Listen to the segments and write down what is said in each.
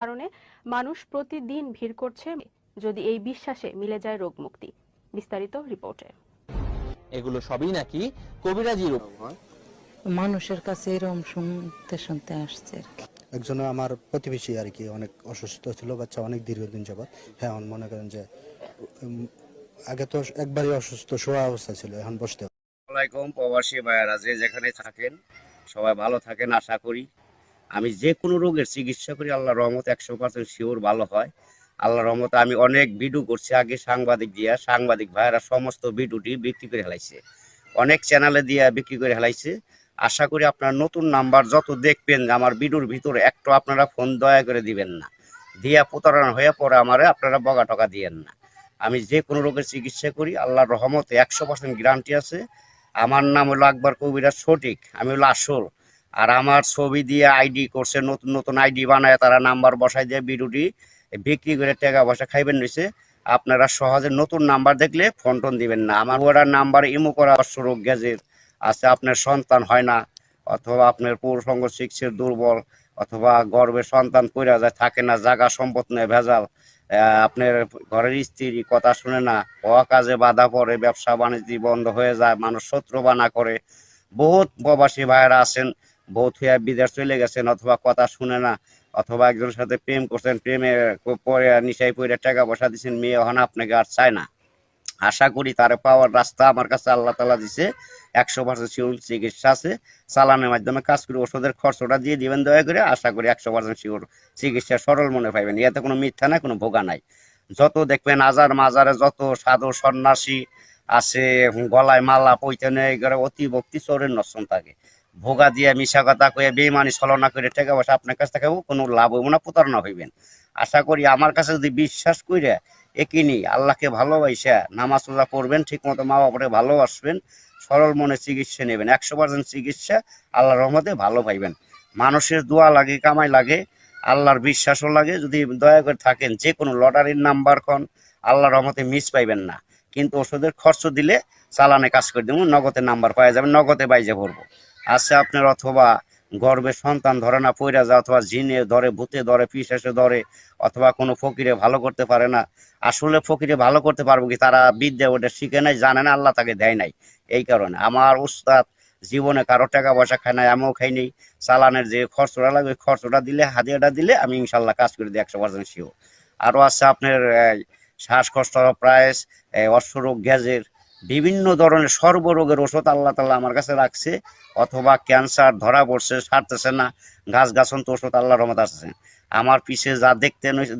কারণে মানুষ প্রতিদিন ভিড় করছে যদি এই বিশ্বাসে মিলে যায় রোগ মুক্তি। বিস্তারিত রিপোর্টে। এগুলো সবই নাকি কবিরাজি রূপ। মানুষের কাছে এরকম শুনতে শুনতে আসছে। একজন আমার প্রতিবেশী আর কি অনেক অসুস্থ ছিল, বাচ্চা অনেক দীর্ঘদিন যাবৎ। হ্যাঁ, মনে করেন যে আগে তো একবারই অসুস্থ শোয়া অবস্থা ছিল, এখন বসতে। আসসালামাইকুম প্রবাসী ভাইয়ারা, যে যেখানে থাকেন সবাই ভালো থাকেন আশা করি। আমি যে কোনো রোগের চিকিৎসা করি আল্লাহর রহমতে 100% শিওর ভালো হয় আল্লাহর রহমতে। আমি অনেক ভিডিও করছি আগে সাংবাদিক দিয়া, সাংবাদিক ভাইয়ারা সমস্ত ভিডিওটি বিক্রি করে হেলাইছে, অনেক চ্যানেলে দিয়া বিক্রি করে হেলাইছে। আশা করি আপনার নতুন নাম্বার যত দেখবেন আমার ভিডিওর ভিতরে একটু আপনারা ফোন দয়া করে দিবেন না, দিয়া প্রতারণা হয়ে পরে আমারে আপনারা বগা টকা দিয়েন না। আমি যে কোনো রোগের চিকিৎসা করি আল্লাহর রহমতে 100% গ্যারান্টি আছে। আমার নাম হলো আকবর কবিরাজ সঠিক, আমি হলো আসল। আর আমার ছবি দিয়ে আইডি করছে, নতুন নতুন আইডি বানায় তারা নাম্বার বসাই দিয়ে ভিডিওটি বিক্রি করে টাকা পয়সা খাইবেন নিছে। আপনারা সহজে নতুন নাম্বার দেখলে ফোন টোন দিবেন না। আমার ওরা নাম্বার ইমো করা রোগ গ্যাজের আছে, আপনার সন্তান হয় না, অথবা আপনার পুরুষঙ্গ শিক্ষের দুর্বল, অথবা গর্ভে সন্তান কইরা যায় থাকে না, জায়গা সম্পদ নেই ভেজাল, আপনার ঘরের স্ত্রী কথা শুনে না, হওয়া কাজে বাধা পড়ে, ব্যবসা বাণিজ্য বন্ধ হয়ে যায়, মানুষ শত্রু বানা করে। বহুত প্রবাসী ভাইয়েরা আছেন, বহুত হইয়া বিদেশ চলে গেছেন, অথবা কথা শুনে না, অথবা একজনের সাথে প্রেম করছেন, প্রেমে পরে নিশাই পরে টাকা পয়সা দিচ্ছেন, মেয়ে হন আপনাকে আর চায় না। আশা করি তারা পাওয়ার রাস্তা আমার কাছে আল্লাহ তালা দিছে। 100% শিওর চিকিৎসা আছে, চালানের মাধ্যমে কাজ করে ওষুধের খরচটা দিয়ে দিবেন দয়া করে। আশা করি 100% শিওর চিকিৎসা সরল মনে পাইবেন, ইয়াতে কোনো মিথ্যা নাই, কোনো ভোগা নাই। যত দেখবেন আজার মাজারে যত সাধু সন্ন্যাসী আছে, গলায় মালা পৈতেনে এগুলো অতি ভক্তি চোরের নষ্ট থাকে, ভোগা দিয়ে মিশা কথা কয়ে বেইমানি ছলনা করে টাকা পয়সা আপনার কাছ থেকে কোনো লাভ হইব না, প্রতারণা হইবেন। আশা করি আমার কাছে যদি বিশ্বাস করে একিনি আল্লাহকে ভালোবাসা নামাজ রোজা পড়বেন, ঠিক মতো মা বাবাকে ভালোবাসবেন, সরল মনে চিকিৎসা নেবেন, 100% চিকিৎসা আল্লাহর রহমতে ভালো পাইবেন। মানুষের দোয়া লাগে, কামাই লাগে, আল্লাহর বিশ্বাসও লাগে। যদি দয়া করে থাকেন যে কোনো লটারির নাম্বার খন আল্লাহর রহমতে মিস পাইবেন না, কিন্তু ওষুধের খরচ দিলে চালানে কাজ করে দেবো, নগদে নাম্বার পাওয়া যাবে, নগদে বাইজে ভরবো। আছে আপনার অথবা গর্ভে সন্তান ধরে না, পইরা যায়, অথবা জিনে ধরে, ভূতে ধরে, পিশাচে ধরে, অথবা কোনো ফকিরে ভালো করতে পারে না। আসলে ফকিরে ভালো করতে পারবো কি, তারা বিদ্যা ওটা শিখে নাই, জানে না, আল্লাহ তাকে দেয় নাই। এই কারণে আমার উস্তাদ জীবনে কারো টাকা পয়সা খায় নাই, আমিও খাই নেই। চালানের যে খরচটা লাগে ওই খরচটা দিলে, হাদিয়াটা দিলে আমি ইনশাল্লাহ কাজ করে দিই 100% শিওর। আরও আছে আপনার শ্বাসকষ্ট, প্রাইস, অশ্বরোগ গ্যাজের, বিভিন্ন ধরনের সর্বরোগের ওষুধ আল্লাহ তাআলা আমার কাছে রাখছে। অথবা ক্যান্সার ধরা পড়ছে, সারতেছে না, গাছগাছন তো ওষুধ আল্লাহর রহমত আছে। আমার পিছে যা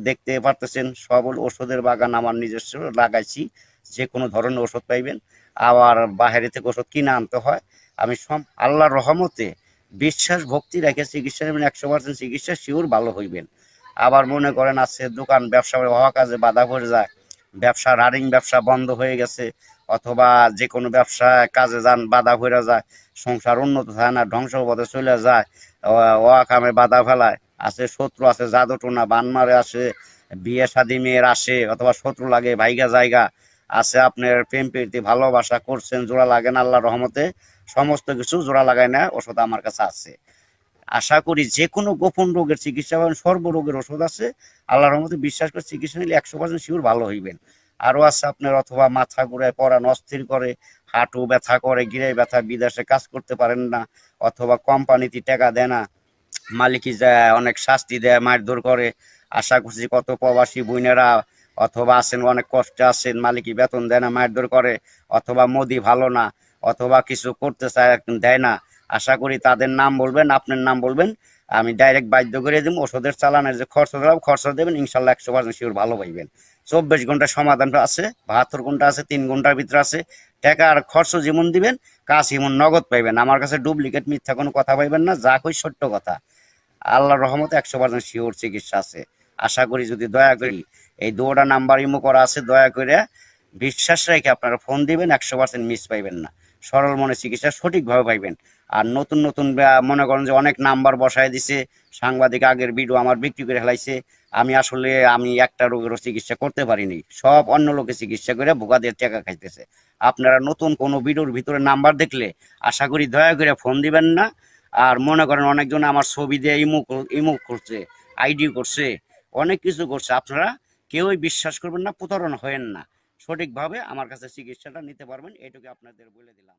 দেখতে পারতেছেন সব ওষুধের বাগান আমার নিজস্ব লাগাইছি, যে কোনো ধরনের ওষুধ পাইবেন। আবার বাইরে থেকে ওষুধ কিনে আনতে হয়। আমি সব আল্লাহর রহমতে বিশ্বাস ভক্তি রেখে চিকিৎসা নেবেন, 100% চিকিৎসা শিওর ভালো হইবেন। আবার মনে করেন আছে দোকান ব্যবসা হওয়া কাজে বাধা পড়ে যায়, ব্যবসা রানিং ব্যবসা বন্ধ হয়ে গেছে, অথবা যে কোনো ব্যবসা কাজে যান বাধা পড়ে যায়, সংসার উন্নত হয় না, ধ্বংস পথে চলে যায়, কামে বাধা ফেলায়, আছে শত্রু, আছে জাদু টোনা বানমারে, আসে বিয়ে শাদী মেয়ের আসে, অথবা শত্রু লাগে ভাইগা জায়গা, আছে আপনার প্রেম প্রীতি ভালোবাসা করছেন, জোড়া লাগে না, আল্লাহর রহমতে সমস্ত কিছু জোড়া লাগায় না, ওষুধ আমার কাছে আছে। আশা করি যে কোনো গোপন রোগের চিকিৎসা পাবেন, সর্বরোগের ওষুধ আছে। আল্লাহর রহমতে বিশ্বাস করে চিকিৎসা নিলে 100% শিওর ভালো হইবেন। আরও আছে আপনার অথবা মাথা ঘুরায়, পড়ান অস্থির করে, হাঁটু ব্যথা করে, গিরাই ব্যথা, বিদেশে কাজ করতে পারেন না, অথবা কোম্পানিতে টাকা দেয় না, মালিকই যায় অনেক শাস্তি দেয়, মারধর করে। আশা করছি কত প্রবাসী বোনেরা অথবা আছেন অনেক কষ্টে আছেন, মালিকই বেতন দেয় না, মারধর করে, অথবা মোদি ভালো না, অথবা কিছু করতে চায় দেয় না। আশা করি তাদের নাম বলবেন, আপনার নাম বলবেন, আমি ডাইরেক্ট বাধ্য করে দেবো। ওষুধের চালানের যে খরচ দেবো, খরচ দেবেন, ইনশাল্লাহ 100% শিওর ভালো পাইবেন। 24 ঘন্টা সমাধান আছে, 72 ঘন্টা আছে, 3 ঘন্টার ভিতরে আছে। টাকা আর খরচ যেমন দিবেন কাজ এমন নগদ পাইবেন। আমার কাছে ডুপ্লিকেট মিথ্যা কোনো কথা পাইবেন না, যা কই সত্য কথা। আল্লাহর রহমতে 100% শিওর চিকিৎসা আছে। আশা করি যদি দয়া করি এই দুটা নাম্বার ইমো করা আছে, দয়া করে বিশ্বাস রেখে আপনারা ফোন দিবেন, 100% মিস পাইবেন না, সরল মনে চিকিৎসা সঠিকভাবে পাইবেন। আর নতুন নতুন মনে করেন যে অনেক নাম্বার বসায় দিছে, সাংবাদিক আগের ভিডিও আমার বিক্রি করে ফেলাইছে। আমি একটা রোগেরও চিকিৎসা করতে পারিনি, সব অন্য লোকে চিকিৎসা করে বোকাদের টাকা খাইতেছে। আপনারা নতুন কোনো ভিডিওর ভিতরে নাম্বার দেখলে আশা করি দয়া করে ফোন দিবেন না। আর মনে করেন অনেকজন আমার ছবি দিয়ে ইমো করছে, আইডি করছে, অনেক কিছু করছে। আপনারা কেউই বিশ্বাস করবেন না, প্রতারণা হয়েন না, সঠিকভাবে আমার কাছে চিকিৎসাটা নিতে পারবেন, এটুকু আপনাদের বলে দিলাম।